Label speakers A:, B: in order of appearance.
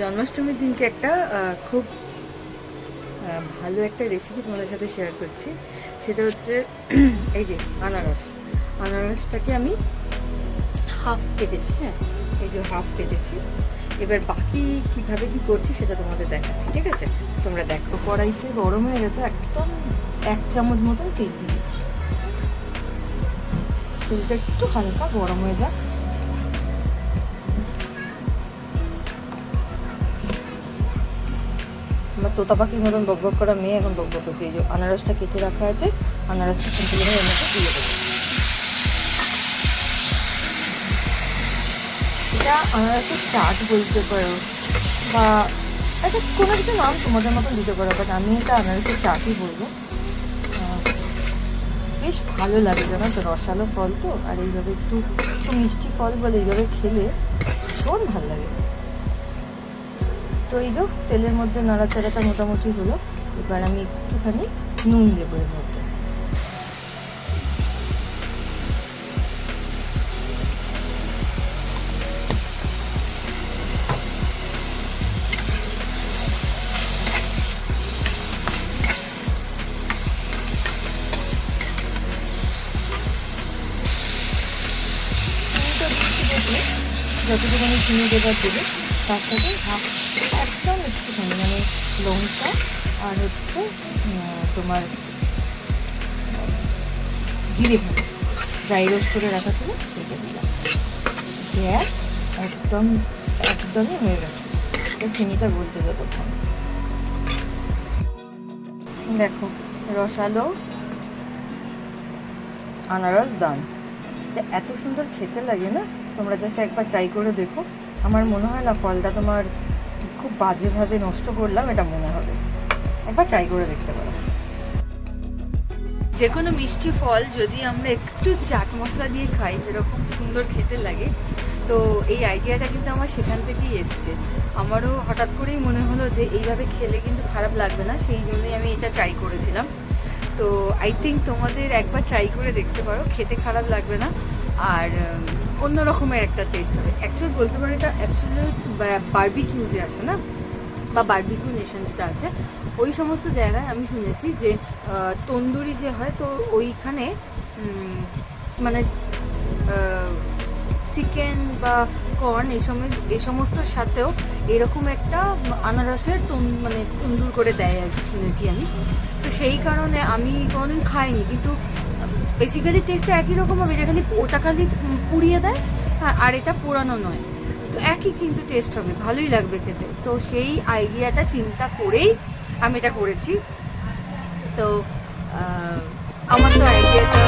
A: জন্মাষ্টমীর দিনকে একটা খুব ভালো একটা রেসিপি তোমাদের সাথে শেয়ার করছি। সেটা হচ্ছে এই যে আনারসটাকে আমি হাফ কেটেছি। হ্যাঁ, এই যে হাফ কেটেছি। এবার বাকি কিভাবে কি করছি সেটা তোমাদের দেখাচ্ছি, ঠিক আছে? তোমরা দেখো। কড়াইতে গরম হয়ে গেছে, একদম 1 চামচ মতন তেল দিয়েছি। তেলটা একটু হালকা গরম হয়ে যাক। আমার তোতা পাখির মতন বকবক করা মেয়ে এখন বকবক করছে। এই যে আনারসটা কেটে রাখা আছে, আনারসটা সম্পূর্ণ এর মধ্যে দিয়ে দেবো। এটা আনারসের চাট বলতে পারো, বা এটা কোনো কিছু নাম তোমাদের মতন দিতে পারো, বাট আমি এটা আনারসের চাটই বলবো। বেশ ভালো লাগে, জানো তো, রসালো ফল তো, আর এইভাবে একটু একটু মিষ্টি ফল বলে এইভাবে খেলে ভীষণ ভালো লাগে। তো এই যে তেলের মধ্যে নাড়াচাড়াটা মোটামুটি হলো। এবার আমি একটুখানি নুন দেবো এর মধ্যে। যতটুকুনি চিনি দেবার দেবে, তার সাথে একদম একটুখানি মানে লঙ্কা আর হচ্ছে তোমার জিরে ভাজা ড্রাই রোস্ট করে রাখা ছিল সেটা দিলাম। গ্যাস একদমই হয়ে গেছে। চিনিটা বলতে যতক্ষণ। দেখো, রসালো আনারস দান এত সুন্দর খেতে লাগে না? তোমরা জাস্ট একবার ট্রাই করে দেখো। আমার মনে হয় না ফলটা তোমার খুব বাজেভাবে নষ্ট করলাম, এটা মনে হবে। একবার ট্রাই করে দেখতে পারো। যে কোনো মিষ্টি ফল যদি আমরা একটু চাট মশলা দিয়ে খাই, যেরকম সুন্দর খেতে লাগে, তো এই আইডিয়াটা কিন্তু আমার সেখান থেকেই এসছে। আমারও হঠাৎ করেই মনে হলো যে এইভাবে খেলে কিন্তু খারাপ লাগবে না, সেই জন্যই আমি এটা ট্রাই করেছিলাম। তো আই থিঙ্ক তোমাদের একবার ট্রাই করে দেখতে পারো, খেতে খারাপ লাগবে না, আর অন্য রকমের একটা টেস্ট হবে। অ্যাকচুয়াল বলতে পারো এটা অ্যাবসলিউট বারবিকিউ যে আছে না, বা বারবিকিউ নেশন যেটা আছে, ওই সমস্ত জায়গায় আমি শুনেছি যে তন্দুরি যে হয়, তো ওইখানে মানে চিকেন বা কর্ন এই সমস্তর সাথেও এরকম একটা আনারসের মানে তন্দুর করে দেয় আর কি, শুনেছি আমি। তো সেই কারণে আমি কোনোদিন খাইনি, কিন্তু বেসিক্যালি টেস্টটা একই রকম হবে। এটা খালি ওটা খালি পুড়িয়ে দেয়, আর এটা পোড়ানো নয়, তো একই কিন্তু টেস্ট হবে, ভালোই লাগবে খেতে। তো সেই আইডিয়াটা চিন্তা করেই আমি এটা করেছি। তো আমার তো আইডিয়াটা